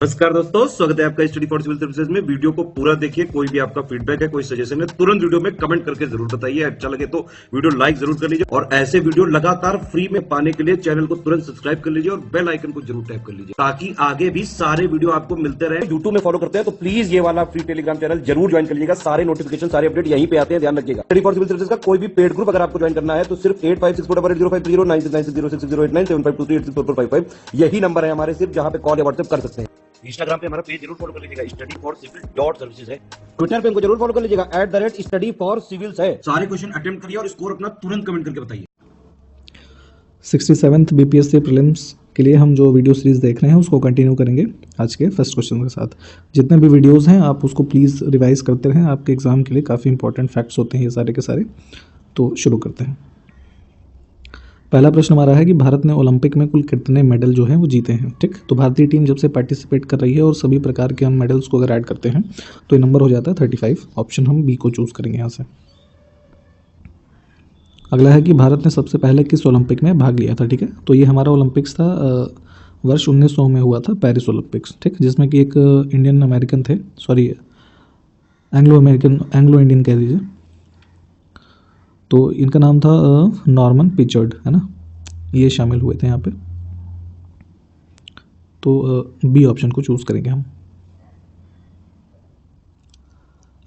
नमस्कार दोस्तों, स्वागत है आपका स्टडी फॉर सिविल सर्विसेज में। वीडियो को पूरा देखिए। कोई भी आपका फीडबैक है, कोई सजेशन है, तुरंत वीडियो में कमेंट करके जरूर बताइए। अच्छा लगे तो वीडियो लाइक जरूर कर लीजिए और ऐसे वीडियो लगातार फ्री में पाने के लिए चैनल को तुरंत सब्सक्राइब कर लीजिए और बेल आइकन को जरूर टैप कर लीजिए ताकि आगे भी सारे वीडियो आपको मिलते रहे। यूट्यूब में फॉलो करते हैं तो प्लीज ये वाला फ्री टेलीग्राम चैनल जरूर ज्वाइन कर लीजिएगा। सारे नोटिफिकेशन, सारे अपडेट यहीं पे आते हैं, ध्यान रखिएगा। स्टडी फॉर सिविल सर्विसेज का कोई भी पेड ग्रुप अगर आपको ज्वाइन करना है तो सिर्फ 8564805309696086089483864455 यही नंबर है हमारे, सिर्फ जहां पे कॉल या व्हाट्सएप कर सकते हैं। इंस्टाग्राम पे हमारा पेज जरूर फॉलो कर लीजिएगा, study for civil dot services है। ट्विटर पे हमको जरूर फॉलो कर लीजिएगा, @स्टडी फॉर सिविल्स है। सारे क्वेश्चन अटेम्प्ट करिए और स्कोर अपना तुरंत कमेंट करके बताइए। 67th बीपीएससी प्रीलिम्स के लिए हम जो वीडियो सीरीज़ देख रहे हैं उसको कंटिन्यू करेंगे आज के फर्स्ट क्वेश्चन के साथ। जितने भी वीडियोस हैं आप उसको प्लीज़ रिवाइज करते रहें, आपके एग्ज़ाम के लिए काफ़ी इंपॉर्टेंट फैक्ट्स होते हैं ये सारे के सारे। तो शुरू करते हैं। पहला प्रश्न हमारा है कि भारत ने ओलंपिक में कुल कितने मेडल जो हैं वो जीते हैं। ठीक, तो भारतीय टीम जब से पार्टिसिपेट कर रही है और सभी प्रकार के हम मेडल्स को अगर ऐड करते हैं तो ये नंबर हो जाता है 35। ऑप्शन हम बी को चूज़ करेंगे यहाँ से। अगला है कि भारत ने सबसे पहले किस ओलंपिक में भाग लिया था। ठीक है, तो ये हमारा ओलंपिक्स था वर्ष 1900 में हुआ था, पेरिस ओलंपिक्स। ठीक, जिसमें कि एक इंडियन अमेरिकन थे, सॉरी एंग्लो इंडियन कह दीजिए। तो इनका नाम था नॉर्मन पिचर्ड, है ना, ये शामिल हुए थे यहाँ पे। तो बी ऑप्शन को चूज़ करेंगे हम।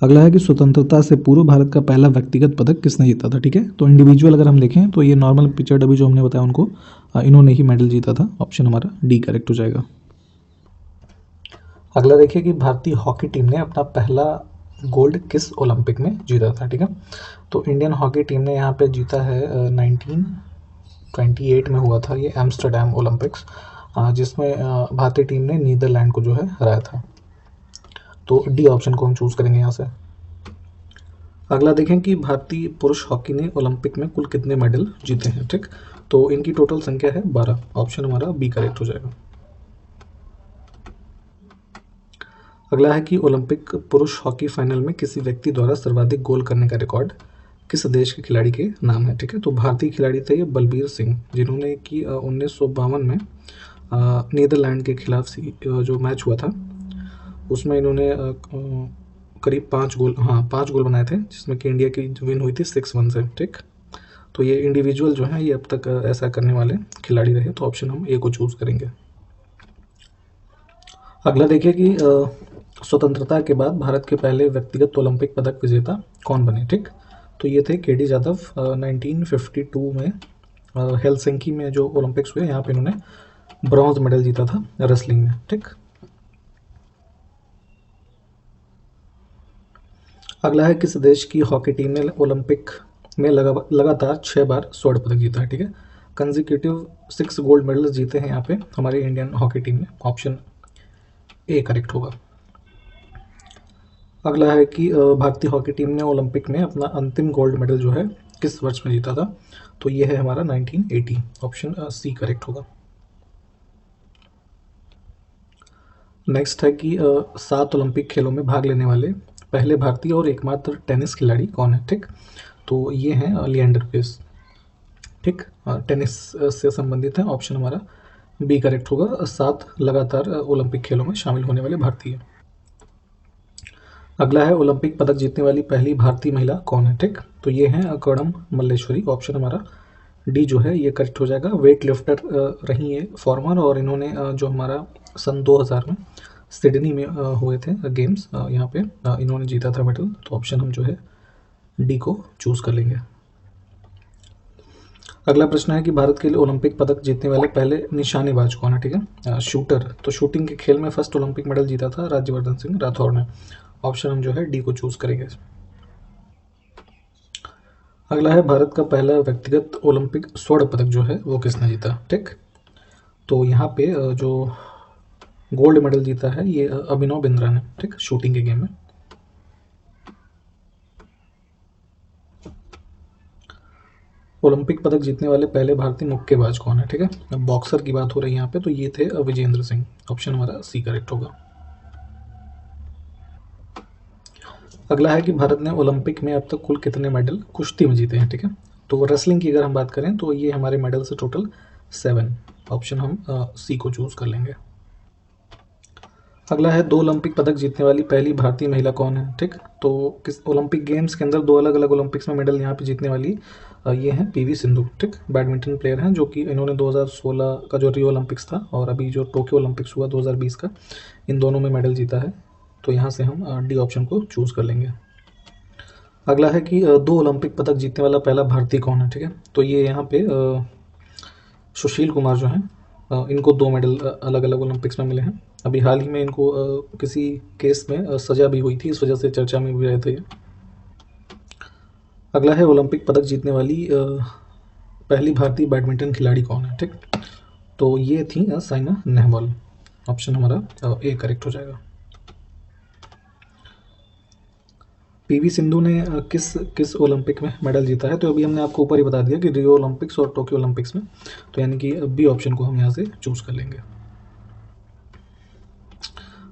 अगला है कि स्वतंत्रता से पूर्व भारत का पहला व्यक्तिगत पदक किसने जीता था। ठीक है, तो इंडिविजुअल अगर हम देखें तो ये नॉर्मन पिचर्ड अभी जो हमने बताया उनको इन्होंने ही मेडल जीता था। ऑप्शन हमारा डी करेक्ट हो जाएगा। अगला देखिए कि भारतीय हॉकी टीम ने अपना पहला गोल्ड किस ओलंपिक में जीता था। ठीक है, तो इंडियन हॉकी टीम ने यहाँ पे जीता है 1928 में हुआ था ये एम्स्टर्डम ओलंपिक्स, जिसमें भारतीय टीम ने नीदरलैंड को जो है हराया था। तो डी ऑप्शन को हम चूज़ करेंगे यहाँ से। अगला देखें कि भारतीय पुरुष हॉकी ने ओलंपिक में कुल कितने मेडल जीते हैं। ठीक, तो इनकी टोटल संख्या है 12। ऑप्शन हमारा बी करेक्ट हो जाएगा। अगला है कि ओलंपिक पुरुष हॉकी फाइनल में किसी व्यक्ति द्वारा सर्वाधिक गोल करने का रिकॉर्ड किस देश के खिलाड़ी के नाम है। ठीक है, तो भारतीय खिलाड़ी थे ये बलबीर सिंह, जिन्होंने कि 1952 में नीदरलैंड के खिलाफ जो मैच हुआ था उसमें इन्होंने करीब 5 गोल बनाए थे, जिसमें कि इंडिया की विन हुई थी 6-1 से। ठीक, तो ये इंडिविजुअल जो है ये अब तक ऐसा करने वाले खिलाड़ी रहे। तो ऑप्शन हम ए को चूज़ करेंगे। अगला देखिए कि स्वतंत्रता के बाद भारत के पहले व्यक्तिगत ओलंपिक पदक विजेता कौन बने। ठीक, तो ये थे के डी जादव। 1952 में हेलसिंकी में जो ओलंपिक्स हुए यहाँ पे इन्होंने ब्रॉन्ज मेडल जीता था रेसलिंग में। ठीक, अगला है किस देश की हॉकी टीम ने ओलंपिक में लगातार 6 बार स्वर्ण पदक जीता है। ठीक है, कंजिक्यूटिव 6 गोल्ड मेडल्स जीते हैं यहाँ पे हमारी इंडियन हॉकी टीम ने। ऑप्शन ए करेक्ट होगा। अगला है कि भारतीय हॉकी टीम ने ओलंपिक में अपना अंतिम गोल्ड मेडल जो है किस वर्ष में जीता था। तो ये है हमारा 1980। ऑप्शन सी करेक्ट होगा। नेक्स्ट है कि 7 ओलंपिक खेलों में भाग लेने वाले पहले भारतीय और एकमात्र टेनिस खिलाड़ी कौन है। ठीक, तो ये हैं लिएंडर पेस। ठीक, टेनिस से संबंधित है। ऑप्शन हमारा बी करेक्ट होगा। 7 लगातार ओलंपिक खेलों में शामिल होने वाले भारतीय। अगला है ओलंपिक पदक जीतने वाली पहली भारतीय महिला कौन है। ठीक, तो ये हैं कर्णम मल्लेश्वरी। ऑप्शन हमारा डी जो है ये करेक्ट हो जाएगा। वेट लिफ्टर रही है फॉर्मर, और इन्होंने जो हमारा सन 2000 में सिडनी में हुए थे गेम्स, यहाँ पे इन्होंने जीता था मेडल। तो ऑप्शन हम जो है डी को चूज़ कर लेंगे। अगला प्रश्न है कि भारत के लिए ओलंपिक पदक जीतने वाले पहले निशानेबाज कौन है। ठीक है, शूटर, तो शूटिंग के खेल में फर्स्ट ओलंपिक मेडल जीता था राज्यवर्धन सिंह राठौर ने। ऑप्शन हम जो है डी को चूज़ करेंगे। अगला है भारत का पहला व्यक्तिगत ओलंपिक स्वर्ण पदक जो है वो किसने जीता। ठीक, तो यहाँ पे जो गोल्ड मेडल जीता है ये अभिनव बिंद्रा ने। ठीक, शूटिंग के गेम में। ओलंपिक पदक जीतने वाले पहले भारतीय मुक्केबाज कौन है। ठीक है, अब बॉक्सर की बात हो रही है यहाँ पे, तो ये थे विजेंद्र सिंह। ऑप्शन हमारा सी करेक्ट होगा। अगला है कि भारत ने ओलंपिक में अब तक कुल कितने मेडल कुश्ती में जीते हैं। ठीक है, तो रेसलिंग की अगर हम बात करें तो ये हमारे मेडल से टोटल 7। ऑप्शन हम सी को चूज़ कर लेंगे। अगला है 2 ओलंपिक पदक जीतने वाली पहली भारतीय महिला कौन है, ठीक। तो किस ओलंपिक गेम्स के अंदर 2 अलग-अलग ओलंपिक्स में मेडल यहाँ पे जीतने वाली ये हैं पीवी सिंधु, ठीक। बैडमिंटन प्लेयर हैं जो कि इन्होंने 2016 का जो रियो ओलंपिक्स था और अभी जो टोक्यो ओलंपिक्स हुआ 2020 का, इन दोनों में मेडल जीता है। तो यहाँ से हम डी ऑप्शन को चूज़ कर लेंगे। अगला है कि 2 ओलंपिक पदक जीतने वाला पहला भारतीय कौन है, ठीक है। तो ये यहाँ पे सुशील कुमार जो हैं इनको 2 मेडल अलग-अलग ओलंपिक्स में मिले हैं। अभी हाल ही में इनको किसी केस में सज़ा भी हुई थी, इस वजह से चर्चा में भी रहे थे ये। अगला है ओलंपिक पदक जीतने वाली पहली भारतीय बैडमिंटन खिलाड़ी कौन है, ठीक। तो ये थी साइना नेहवाल। ऑप्शन हमारा ए करेक्ट हो जाएगा। पीवी सिंधु ने किस किस ओलंपिक में मेडल जीता है, तो अभी हमने आपको ऊपर ही बता दिया कि रियो ओलंपिक्स और टोक्यो ओलंपिक्स में, तो यानी कि बी ऑप्शन को हम यहाँ से चूज़ कर लेंगे।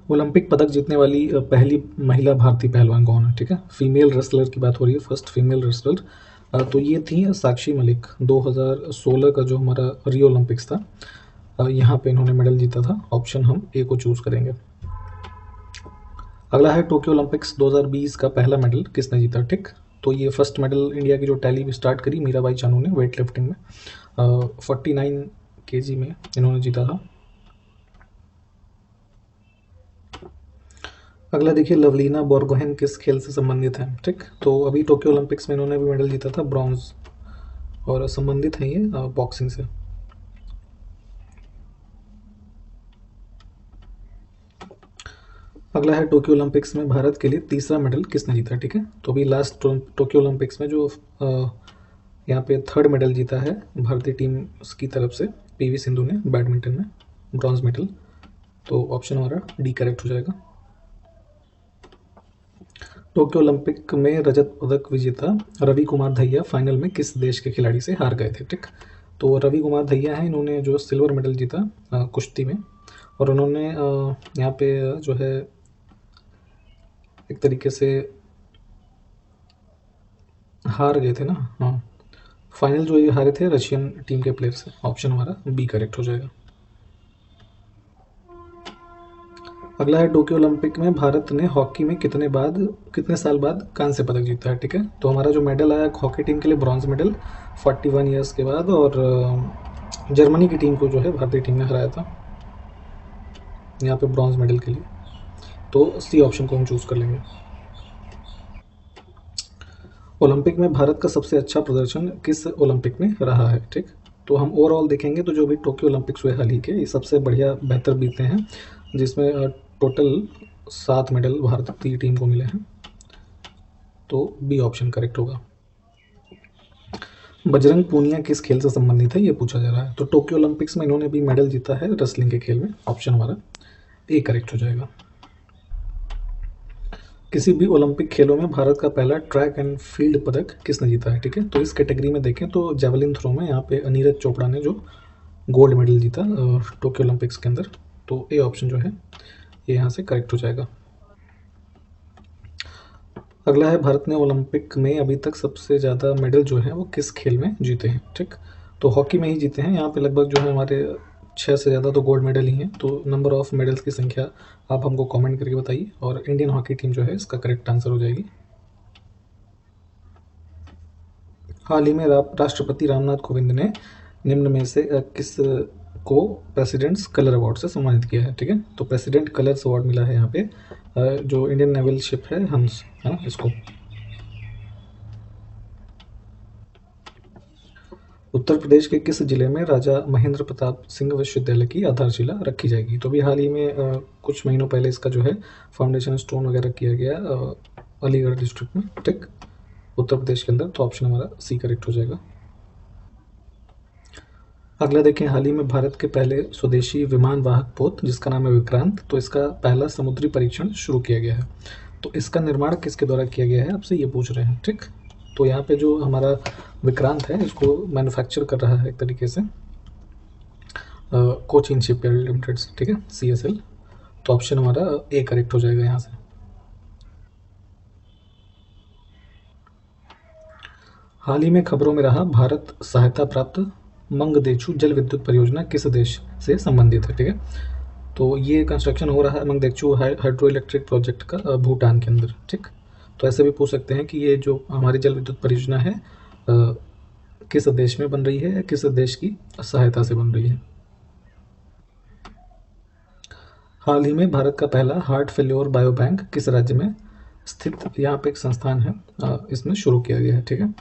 ओलंपिक पदक जीतने वाली पहली महिला भारतीय पहलवान कौन है, ठीक है। फीमेल रेसलर की बात हो रही है, फर्स्ट फीमेल रेसलर, तो ये थी साक्षी मलिक। 2016 का जो हमारा रियो ओलंपिक्स था, यहाँ पे इन्होंने मेडल जीता था। ऑप्शन हम ए को चूज़ करेंगे। अगला है टोक्यो ओलंपिक्स 2020 का पहला मेडल किसने जीता, ठीक। तो ये फर्स्ट मेडल इंडिया की जो टैली स्टार्ट करी मीराबाई चानू ने वेट लिफ्टिंग में 49 केजी में इन्होंने जीता था। अगला देखिए लवलीना बोरगोहेन किस खेल से संबंधित है, ठीक। तो अभी टोक्यो ओलंपिक्स में इन्होंने भी मेडल जीता था, ब्रॉन्ज, और संबंधित है ये बॉक्सिंग से। अगला है टोक्यो ओलंपिक्स में भारत के लिए तीसरा मेडल किसने जीता, ठीक है। तो अभी लास्ट टोक्यो ओलंपिक्स में जो यहाँ पे थर्ड मेडल जीता है भारतीय टीम की तरफ से पीवी सिंधु ने बैडमिंटन में, ब्रॉन्ज मेडल। तो ऑप्शन हमारा डी करेक्ट हो जाएगा। टोक्यो ओलंपिक में रजत पदक विजेता रवि कुमार दहिया फाइनल में किस देश के खिलाड़ी से हार गए थे, ठीक। तो रवि कुमार दहिया हैं, इन्होंने जो सिल्वर मेडल जीता कुश्ती में, और उन्होंने यहाँ पे जो है एक तरीके से हार गए थे ना, हाँ, फाइनल जो ये हारे थे रशियन टीम के प्लेयर से। ऑप्शन हमारा बी करेक्ट हो जाएगा। अगला है टोक्यो ओलंपिक में भारत ने हॉकी में कितने साल बाद कांस्य पदक जीता है, ठीक है। तो हमारा जो मेडल आया हॉकी टीम के लिए ब्रॉन्ज मेडल 41 ईयर्स के बाद, और जर्मनी की टीम को जो है भारतीय टीम ने हराया था यहाँ पे ब्रॉन्ज मेडल के लिए। तो सी ऑप्शन को हम चूज़ कर लेंगे। ओलंपिक में भारत का सबसे अच्छा प्रदर्शन किस ओलंपिक में रहा है, ठीक। तो हम ओवरऑल देखेंगे तो जो भी टोक्यो ओलंपिक्स हुए हाल ही के, ये सबसे बढ़िया बेहतर बीते हैं, जिसमें टोटल 7 मेडल भारतीय टीम को मिले हैं। तो बी ऑप्शन करेक्ट होगा। बजरंग पूनिया किस खेल से संबंधित है, ये पूछा जा रहा है। तो टोक्यो ओलंपिक्स में इन्होंने भी मेडल जीता है रेसलिंग के खेल में। ऑप्शन हमारा ए करेक्ट हो जाएगा। किसी भी ओलंपिक खेलों में भारत का पहला ट्रैक एंड फील्ड पदक किसने जीता है, ठीक है। तो इस कैटेगरी में देखें तो जेवलिन थ्रो में यहाँ पे नीरज चोपड़ा ने जो गोल्ड मेडल जीता टोक्यो ओलंपिक्स के अंदर। तो ए ऑप्शन जो है ये यहाँ से करेक्ट हो जाएगा। अगला है भारत ने ओलंपिक में अभी तक सबसे ज़्यादा मेडल जो है वो किस खेल में जीते हैं, ठीक। तो हॉकी में ही जीते हैं यहाँ पे लगभग जो है हमारे 6 से ज़्यादा तो गोल्ड मेडल ही हैं। तो नंबर ऑफ मेडल्स की संख्या आप हमको कमेंट करके बताइए, और इंडियन हॉकी टीम जो है इसका करेक्ट आंसर हो जाएगी। हाल ही में राष्ट्रपति रामनाथ कोविंद ने निम्न में से किस को प्रेसिडेंट्स कलर अवार्ड से सम्मानित किया है, ठीक है। तो प्रेसिडेंट कलर्स अवार्ड मिला है यहाँ पे जो इंडियन नेवल शिप है हंस, है ना, इसको। उत्तर प्रदेश के किस जिले में राजा महेंद्र प्रताप सिंह विश्वविद्यालय की आधारशिला रखी जाएगी। तो अभी हाल ही में कुछ महीनों पहले इसका जो है फाउंडेशन स्टोन वगैरह किया गया अलीगढ़ डिस्ट्रिक्ट में, ठीक, उत्तर प्रदेश के अंदर। तो ऑप्शन हमारा सी करेक्ट हो जाएगा। अगला देखें, हाल ही में भारत के पहले स्वदेशी विमान वाहक पोत जिसका नाम है विक्रांत, तो इसका पहला समुद्री परीक्षण शुरू किया गया है। तो इसका निर्माण किसके द्वारा किया गया है, आपसे ये पूछ रहे हैं, ठीक। तो यहाँ पे जो हमारा विक्रांत है इसको मैन्युफैक्चर कर रहा है एक तरीके से कोचिन शिपयार्ड लिमिटेड, ठीक है, CSL। तो ऑप्शन हमारा ए करेक्ट हो जाएगा यहाँ से। हाल ही में खबरों में रहा भारत सहायता प्राप्त मंगदेचु जल विद्युत परियोजना किस देश से संबंधित है, ठीक है। तो ये कंस्ट्रक्शन हो रहा है मंगदेचू हाइड्रो इलेक्ट्रिक प्रोजेक्ट का भूटान के अंदर, ठीक। तो ऐसे भी पूछ सकते हैं कि ये जो हमारी जल विद्युत परियोजना है किस देश में बन रही है या किस देश की सहायता से बन रही है। हाल ही में भारत का पहला हार्ट फेल्योर बायो बैंक किस राज्य में स्थित यहाँ पे एक संस्थान है इसमें शुरू किया गया है, ठीक है।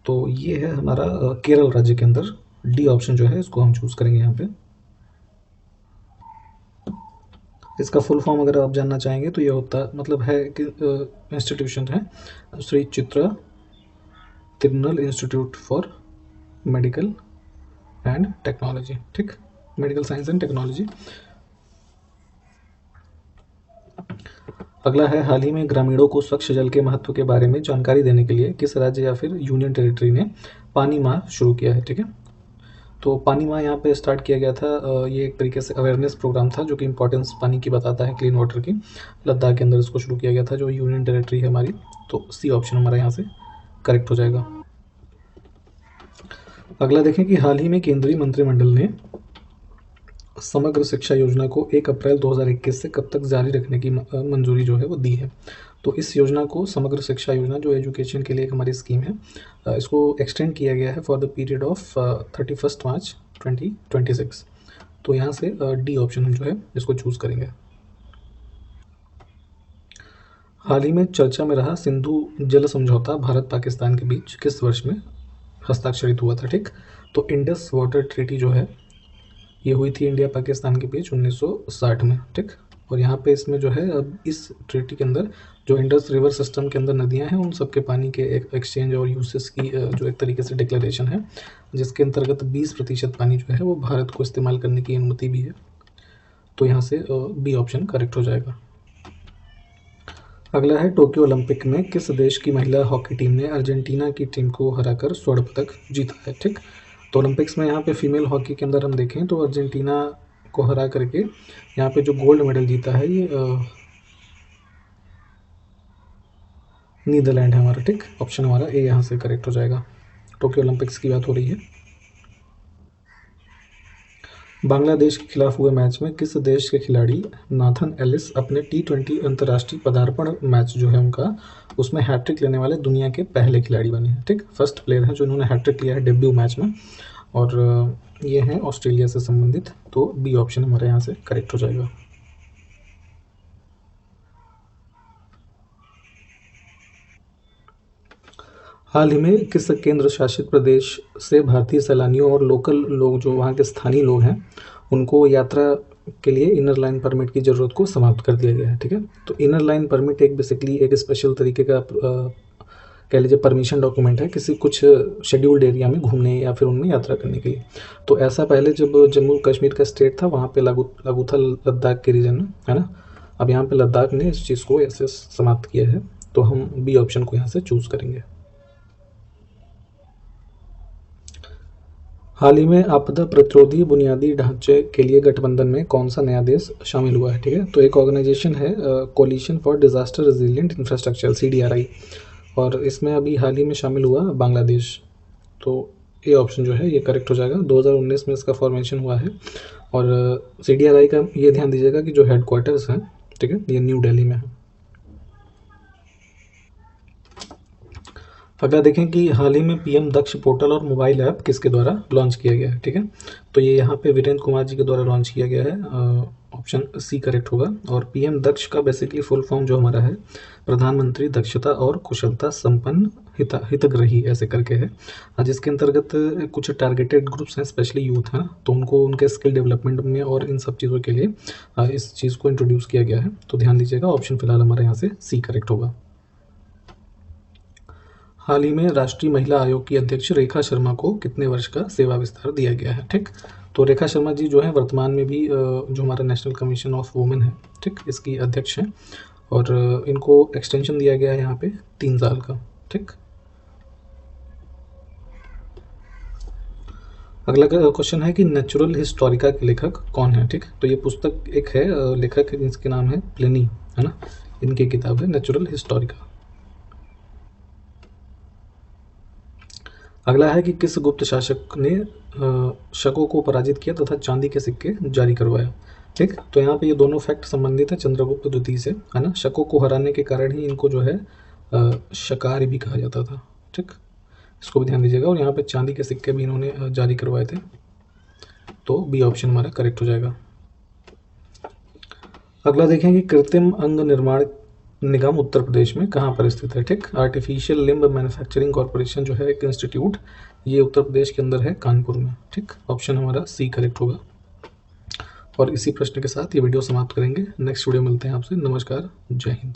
तो ये है हमारा केरल राज्य के अंदर। डी ऑप्शन जो है इसको हम चूज करेंगे यहाँ पे। इसका फुल फॉर्म अगर आप जानना चाहेंगे तो ये होता मतलब है कि इंस्टीट्यूशन है Shri Chitra Tirunal institute for medical and technology, ठीक, मेडिकल साइंस एंड टेक्नोलॉजी। अगला है हाल ही में ग्रामीणों को स्वच्छ जल के महत्व के बारे में जानकारी देने के लिए किस राज्य या फिर यूनियन टेरिटरी ने पानी माह शुरू किया है, ठीक है। तो पानी माह यहाँ पे स्टार्ट किया गया था। ये एक तरीके से अवेयरनेस प्रोग्राम था जो कि इंपॉर्टेंस पानी की बताता है, क्लीन वाटर की। लद्दाख के अंदर इसको शुरू किया गया था जो यूनियन टेरिटरी है हमारी। तो सी ऑप्शन हमारा यहाँ से करेक्ट हो जाएगा। अगला देखें कि हाल ही में केंद्रीय मंत्रिमंडल ने समग्र शिक्षा योजना को 1 अप्रैल 2021 से कब तक जारी रखने की मंजूरी जो है वो दी है। तो इस योजना को समग्र शिक्षा योजना जो एजुकेशन के लिए एक हमारी स्कीम है इसको एक्सटेंड किया गया है फॉर द पीरियड ऑफ 31 मार्च 2026। तो यहाँ से डी ऑप्शन हम जो है इसको चूज़ करेंगे। हाल ही में चर्चा में रहा सिंधु जल समझौता भारत पाकिस्तान के बीच किस वर्ष में हस्ताक्षरित हुआ था, ठीक। तो इंडस वाटर ट्रीटी जो है ये हुई थी इंडिया पाकिस्तान के बीच 1960 में, ठीक। और यहाँ पे इसमें जो है अब इस ट्रीटी के अंदर जो इंडस रिवर सिस्टम के अंदर नदियाँ हैं उन सब के पानी के एक्सचेंज और यूसेस की जो एक तरीके से डिक्लेरेशन है जिसके अंतर्गत 20% पानी जो है वो भारत को इस्तेमाल करने की अनुमति भी है। तो यहाँ से बी ऑप्शन करेक्ट हो जाएगा। अगला है टोक्यो ओलंपिक में किस देश की महिला हॉकी टीम ने अर्जेंटीना की टीम को हराकर स्वर्ण पदक जीता है, ठीक। तो ओलंपिक्स में यहाँ पे फीमेल हॉकी के अंदर हम देखें तो अर्जेंटीना को हरा करके यहाँ पे जो गोल्ड मेडल जीता है ये नीदरलैंड है हमारा, ठीक। ऑप्शन हमारा ए यहाँ से करेक्ट हो जाएगा। टोक्यो ओलंपिक्स की बात हो रही है। बांग्लादेश के खिलाफ हुए मैच में किस देश के खिलाड़ी नाथन एलिस अपने T20 अंतर्राष्ट्रीय पदार्पण मैच जो है उनका उसमें हैट्रिक लेने वाले दुनिया के पहले खिलाड़ी बने हैं, ठीक। फर्स्ट प्लेयर हैं जो इन्होंने हैट्रिक लिया है डेब्यू मैच में और ये हैं ऑस्ट्रेलिया से संबंधित। तो बी ऑप्शन हमारे यहाँ से करेक्ट हो जाएगा। हाल ही में किस केंद्र शासित प्रदेश से भारतीय सैलानियों और लोकल लोग जो वहाँ के स्थानीय लोग हैं उनको यात्रा के लिए इनर लाइन परमिट की ज़रूरत को समाप्त कर दिया गया है, ठीक है। तो इनर लाइन परमिट एक बेसिकली एक स्पेशल तरीके का कह लीजिए परमिशन डॉक्यूमेंट है किसी कुछ शेड्यूल्ड एरिया में घूमने या फिर उनमें यात्रा करने के लिए। तो ऐसा पहले जब जम्मू कश्मीर का स्टेट था वहाँ पे लागू था लद्दाख के रीजन में, है ना। अब यहाँ पे लद्दाख ने इस चीज़ को ऐसे समाप्त किया है। तो हम बी ऑप्शन को यहाँ से चूज़ करेंगे। हाल ही में आपदा प्रतिरोधी बुनियादी ढांचे के लिए गठबंधन में कौन सा नया देश शामिल हुआ है, ठीक है। तो एक ऑर्गेनाइजेशन है coalition for disaster resilient infrastructure CDRI और इसमें अभी हाल ही में शामिल हुआ बांग्लादेश। तो ए ऑप्शन जो है ये करेक्ट हो जाएगा। 2019 में इसका फॉर्मेशन हुआ है और CDRI का ये ध्यान दीजिएगा कि जो हेडक्वार्टर्स हैं, ठीक है, ये न्यू दिल्ली में है। अगला देखें कि हाल ही में PM दक्ष पोर्टल और मोबाइल ऐप किसके द्वारा लॉन्च किया गया है, ठीक है। तो ये यहाँ पे वीरेंद्र कुमार जी के द्वारा लॉन्च किया गया है। ऑप्शन सी करेक्ट होगा। और PM दक्ष का बेसिकली फुल फॉर्म जो हमारा है प्रधानमंत्री दक्षता और कुशलता संपन्न हितग्राही ऐसे करके है, जिसके अंतर्गत कुछ टारगेटेड ग्रुप्स हैं स्पेशली यूथ हैं तो उनको उनके स्किल डेवलपमेंट में और इन सब चीज़ों के लिए इस चीज़ को इंट्रोड्यूस किया गया है। तो ध्यान दीजिएगा ऑप्शन फिलहाल हमारे यहाँ से सी करेक्ट होगा। हाल ही में राष्ट्रीय महिला आयोग की अध्यक्ष रेखा शर्मा को कितने वर्ष का सेवा विस्तार दिया गया है, ठीक। तो रेखा शर्मा जी जो है वर्तमान में भी जो हमारा नेशनल कमीशन ऑफ वुमेन है, ठीक, इसकी अध्यक्ष हैं और इनको एक्सटेंशन दिया गया है यहाँ पे 3 साल का, ठीक। अगला क्वेश्चन है कि नेचुरल हिस्टोरिका के लेखक कौन है, ठीक। तो ये पुस्तक एक है लेखक जिसके नाम है प्लिनी, है ना, इनकी किताब है नेचुरल हिस्टोरिका। अगला है कि किस गुप्त शासक ने शकों को पराजित किया तथा चांदी के सिक्के जारी करवाया। ठीक, तो यहाँ पे ये दोनों फैक्ट संबंधित है चंद्रगुप्त द्वितीय से, है ना। शकों को हराने के कारण ही इनको जो है शकार भी कहा जाता था। ठीक, इसको भी ध्यान दीजिएगा। और यहाँ पे चांदी के सिक्के भी इन्होंने जारी करवाए थे, तो बी ऑप्शन हमारा करेक्ट हो जाएगा। अगला देखें कि कृत्रिम अंग निर्माण निगम उत्तर प्रदेश में कहाँ पर स्थित है। ठीक, आर्टिफिशियल लिम्ब मैन्युफैक्चरिंग कॉरपोरेशन जो है एक इंस्टीट्यूट, ये उत्तर प्रदेश के अंदर है, कानपुर में। ठीक, ऑप्शन हमारा सी करेक्ट होगा। और इसी प्रश्न के साथ ये वीडियो समाप्त करेंगे। नेक्स्ट वीडियो मिलते हैं आपसे। नमस्कार, जय हिंद।